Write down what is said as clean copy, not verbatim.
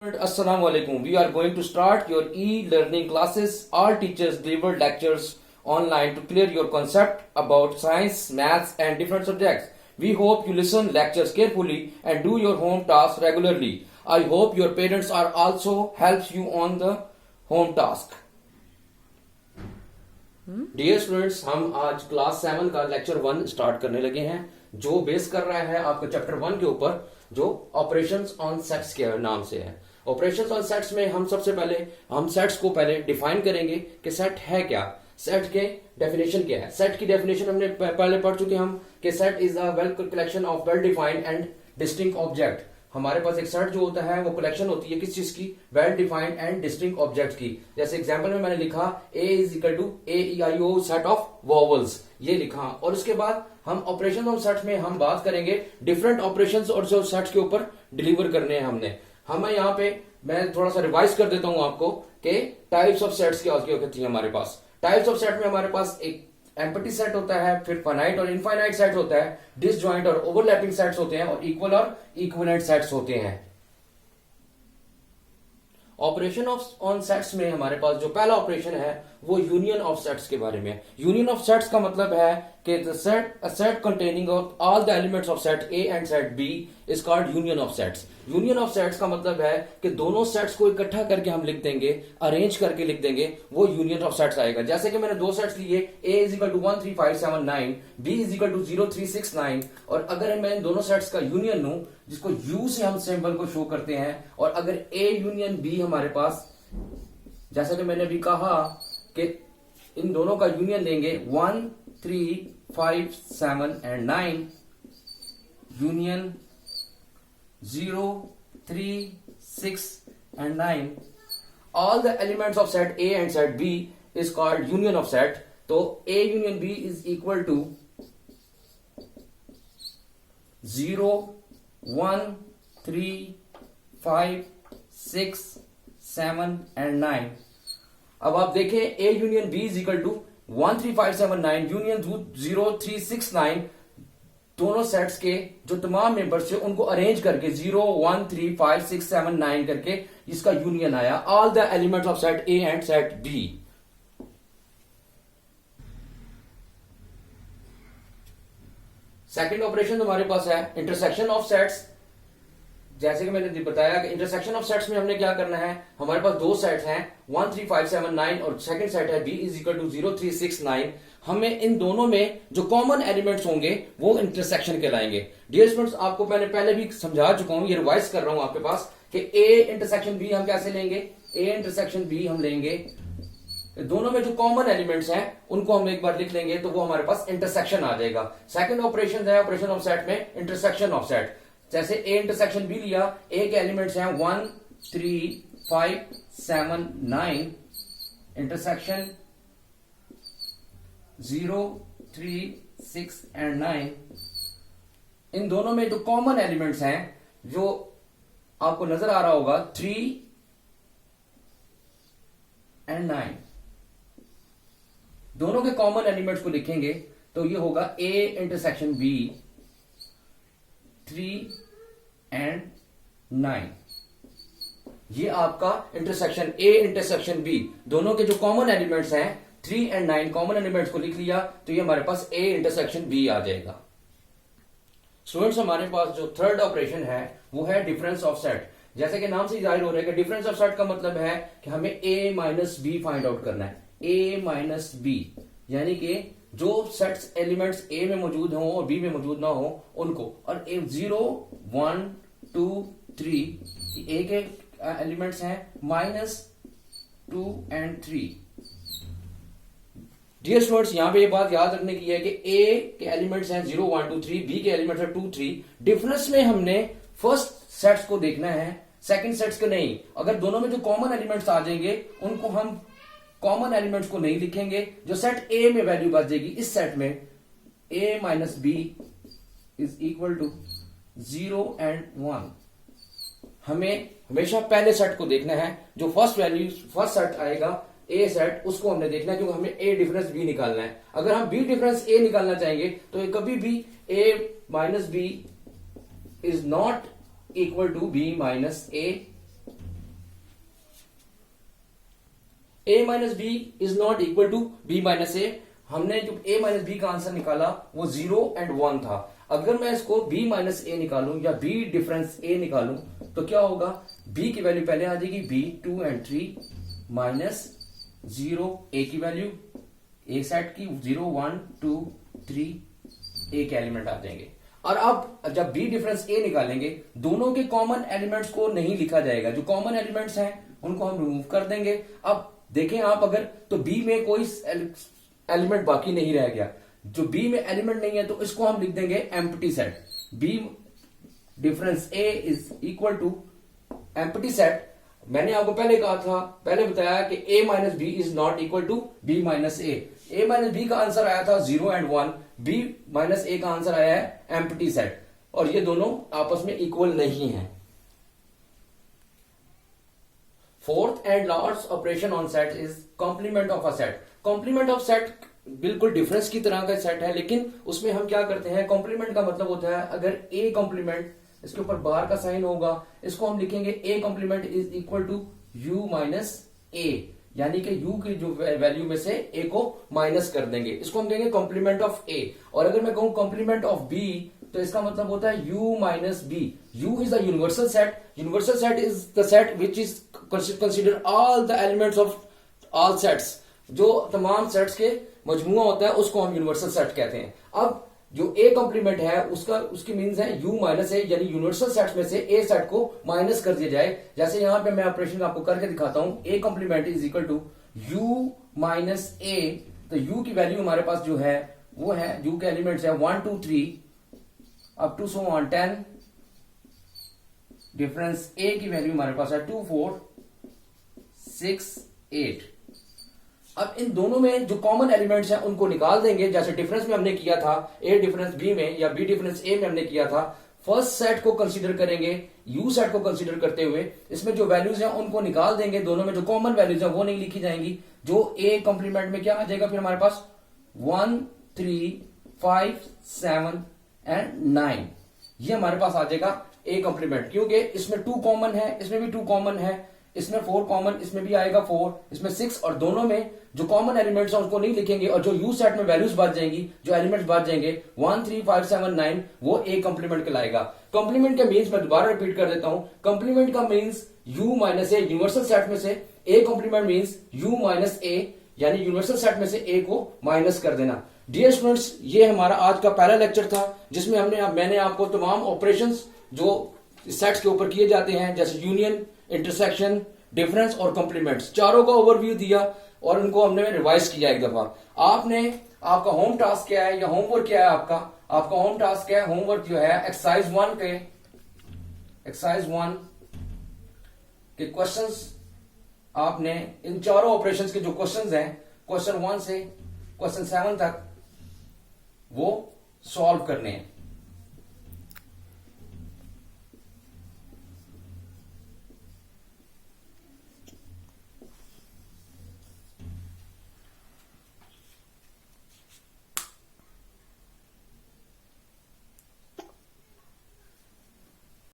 Assalamu alaikum. We are going to start your e-learning classes. All teachers deliver lectures online to clear your concept about science, maths and different subjects. We hope you listen lectures carefully and do your home tasks regularly. I hope your parents are also helps you on the home task. Dear students, हम आज class 7 का lecture 1 start करने लगे हैं, जो base कर रहा है आपका चैप्टर 1 के ऊपर, जो ऑपरेशंस ऑन सेट्स के नाम से है। ऑपरेशंस ऑन सेट्स में हम सबसे पहले सेट्स को पहले डिफाइन करेंगे कि सेट है क्या, सेट के डेफिनेशन क्या है। सेट की डेफिनेशन हमने पहले पढ़ चुके हम कि set is a well collection of well defined and distinct object. हमारे पास एक सेट जो होता है वो कलेक्शन होती है किस चीज की, well defined and distinct object की। जैसे एग्जांपल में मैंने लिखा A is equal to AEIO set of vowels, ये लिखा। और उसके बाद हम ऑपरेशन ऑफ सेट्स में हम बात करेंगे डिफरेंट ऑपरेशंस और जो सेट्स के ऊपर डिलीवर करने हैं हमने। हमें यहाँ पे मैं थोड़ा सा रिवाइज कर देता हूं आपको कि टाइप्स ऑफ सेट्स क्या होती है हमारे पास। टाइप्स ऑफ सेट में हमारे पास एक एम्प्टी सेट होता है, फिर फाइनाइट और इनफाइनाइट सेट होता है, डिसजॉइंट और ओवरलैपिंग सेट्स होते हैं, और इक्वल और इक्विवेलेंट सेट्स होते हैं। ऑपरेशन ऑन सेट्स में हमारे पास जो पहला ऑपरेशन है वो यूनियन ऑफ सेट्स के बारे में। यूनियन ऑफ सेट्स का मतलब है कि a set containing of all the elements of set A and set B is called union of sets। Union of sets का मतलब है कि दोनों सेट्स को इकट्ठा करके हम लिख देंगे, अरेंज करके लिख देंगे, वो यूनियन ऑफ सेट्स आएगा। जैसे कि मैंने दो सेट्स लिए, A is equal to 13579, B is equal to 0369, और अगर मैं इन दोनों सेट्स का यूनियन लूं, जिसको U से हम सिंबल को शो करते हैं, और अगर A यूनियन B हमारे पास, जैसा कि मैंने अभी कहा कि इन दोनों का यूनियन लेंगे 1 3 5 7 and 9, union 0 3 6 and 9, all the elements of set A and set B is called union of set। तो A union B is equal to 0 1 3 5 6 7 and 9। अब आप देखें A union B is equal to 13579 union 0369, दोनों sets के जो तमाम members थे उनको अरेंज करके 0 1 3 5 6 7 9 करके इसका यूनियन आया, all the elements of set A and set B। Second operation हमारे पास है इंटरसेक्शन ऑफ सेट्स। जैसे कि मैंने बताया कि इंटरसेक्शन ऑफ सेट्स में हमने क्या करना है, हमारे पास दो सेट्स हैं 13579 और सेकंड सेट है B इज इक्वल टू 0369। हमें इन दोनों में जो कॉमन एलिमेंट्स होंगे वो इंटरसेक्शन कहलाएंगे। डियर स्टूडेंट्स, आपको मैंने पहले भी समझा चुका हूं, ये रिवाइज कर रहा हूं आपके पास कि A इंटरसेक्शन B हम कैसे लेंगे। A इंटरसेक्शन B हम लेंगे, दोनों में जो कॉमन एलिमेंट्स हैं उनको हम एक बार लिख लेंगे तो वो हमारे पास इंटरसेक्शन आ जाएगा। सेकंड ऑपरेशन है ऑपरेशन ऑफ सेट में इंटरसेक्शन ऑफ सेट। जैसे A इंटरसेक्शन B लिया, A के एलिमेंट्स हैं 1 3 5 7 9, इंटरसेक्शन 0 3 6 एंड 9। इन दोनों में जो कॉमन एलिमेंट्स हैं, जो आपको नजर आ रहा होगा 3 एंड 9, दोनों के कॉमन एलिमेंट्स को लिखेंगे तो ये होगा A इंटरसेक्शन B 3 एंड 9। ये आपका इंटरसेक्शन A इंटरसेक्शन B, दोनों के जो कॉमन एलिमेंट्स हैं 3 एंड 9, कॉमन एलिमेंट्स को लिख लिया तो ये हमारे पास A इंटरसेक्शन B आ जाएगा। स्टूडेंट्स, हमारे पास जो थर्ड ऑपरेशन है वो है डिफरेंस ऑफ सेट। जैसे कि नाम से जाहिर हो रहा है कि डिफरेंस ऑफ सेट का मतलब है कि हमें A minus B find out करना है। A माइनस B यानी कि जो सेट्स एलिमेंट्स A में मौजूद हो और B में मौजूद ना हो उनको, और 0 1 2 3 A के एलिमेंट्स हैं -2 एंड 3। डियर स्टूडेंट्स, यहां पे ये बात याद रखने की है कि A के एलिमेंट्स हैं 0 1 2 3, B के एलिमेंट्स हैं 2 3। डिफरेंस में हमने फर्स्ट सेट्स को देखना है, सेकंड सेट्स को नहीं। अगर दोनों में जो कॉमन एलिमेंट्स आ जाएंगे उनको हम कॉमन एलिमेंट्स को नहीं लिखेंगे, जो सेट A में वैल्यू बच जाएगी इस सेट में A minus B is equal to 0 and 1। हमें हमेशा पहले सेट को देखना है, जो फर्स्ट सेट आएगा A सेट, उसको हमने देखना है, क्योंकि हमें A डिफरेंस B निकालना है। अगर हम B डिफरेंस A निकालना चाहेंगे तो कभी भी A minus B is not equal to B minus A a minus B is not equal to b minus A. हमने जो a माइनस बी का आंसर निकाला वो 0 एंड 1 था। अगर मैं इसको b माइनस ए निकालूं या b डिफरेंस a निकालूं तो क्या होगा, b की वैल्यू पहले आ जाएगी b 2 एंड 3 माइनस 0 a की वैल्यू a सेट की 0 1 2 3 एक एलिमेंट आ जाएंगे। और अब जब b डिफरेंस a निकालेंगे दोनों के कॉमन एलिमेंट्स को नहीं लिखा जाएगा, जो कॉमन एलिमेंट्स हैं उनको हम रिमूव कर देंगे। अब देखें आप अगर तो b में कोई एलिमेंट बाकी नहीं रह गया, जो b में एलिमेंट नहीं है तो इसको हम लिख देंगे empty set. b difference a is equal to empty set. मैंने आपको पहले कहा था, पहले बताया कि a minus B is not equal to b minus a minus B का आंसर आया था 0 एंड 1, b माइनस a का आंसर आया है एम्प्टी सेट, और ये दोनों आपस में इक्वल नहीं है। Fourth and last operation on set is complement of a set. Complement of set बिल्कुल डिफरेंस की तरह का सेट है, लेकिन उसमें हम क्या करते हैं, कॉम्प्लीमेंट का मतलब होता है अगर a कॉम्प्लीमेंट, इसके ऊपर बार का साइन होगा, इसको हम लिखेंगे a complement is equal to u minus a, यानी कि u की जो वैल्यू में से a को माइनस कर देंगे, इसको हम कहेंगे कॉम्प्लीमेंट ऑफ a। और अगर मैं कहूं कॉम्प्लीमेंट ऑफ b तो इसका मतलब होता है u minus b। u is the universal set. Universal set is the set which is consider all the elements of all sets. जो तमाम सेट्स के मजमुआ होता है उसको हम यूनिवर्सल सेट कहते हैं। अब जो a कॉम्प्लीमेंट है उसकी मीन्स है u माइनस a, यानी यूनिवर्सल सेट में से a सेट को माइनस कर दिया जाए। जैसे यहां पे मैं ऑपरेशन आपको करके दिखाता हूं, a complement is equal to u minus a। तो u की वैल्यू हमारे पास जो है वो है, u के एलिमेंट्स है 1 2 3 up to so on 10। Difference a की वैल्यू हमारे पास है 2 4 6 8। अब इन दोनों में जो कॉमन एलिमेंट्स हैं उनको निकाल देंगे, जैसे डिफरेंस में हमने किया था a डिफरेंस b में या b डिफरेंस a में हमने किया था। फर्स्ट सेट को कंसीडर करेंगे, u सेट को कंसीडर करते हुए इसमें जो वैल्यूज हैं उनको निकाल देंगे। दोनों में जो कॉमन वैल्यूज हैं वो नहीं लिखी जाएंगी। जो a कॉम्प्लीमेंट में क्या आ जाएगा फिर हमारे पास 1 3 5 7 एंड 9, ये हमारे पास आ जाएगा a कॉम्प्लीमेंट, क्योंकि इसमें 2 कॉमन है, इसमें भी 2 कॉमन है, इसमें 4 कॉमन, इसमें भी आएगा 4, इसमें 6, और दोनों में जो कॉमन एलिमेंट्स हैं उसको नहीं लिखेंगे, और जो यू सेट में वैल्यूज बच जाएंगी, जो एलिमेंट्स बच जाएंगे 1 3 5 7 9, वो a कॉम्प्लीमेंट कहलाएगा। कॉम्प्लीमेंट का मीन्स मैं दोबारा रिपीट कर देता हूं, कॉम्प्लीमेंट का means u minus a। Universal set में से a complement means u minus a, यानी यूनिवर्सल सेट में से a को माइनस कर देना। डियर स्टूडेंट्स, ये हमारा आज का पहला लेक्चर था जिसमें मैंने आपको तमाम ऑपरेशंस जो सेट्स के ऊपर किए जाते हैं, जैसे यूनियन, इंटरसेक्शन, डिफरेंस और कॉम्प्लीमेंट्स, चारों का ओवरव्यू दिया और उनको हमने रिवाइज किया एक दफा। आपका होम टास्क क्या है या होमवर्क क्या है आपका होम टास्क क्या है, होमवर्क जो है एक्सरसाइज 1 के क्वेश्चंस आपने इन चारों ऑपरेशंस के जो क्वेश्चंस हैं क्वेश्चन 1 से क्वेश्चन 7 तक वो सॉल्व करने हैं।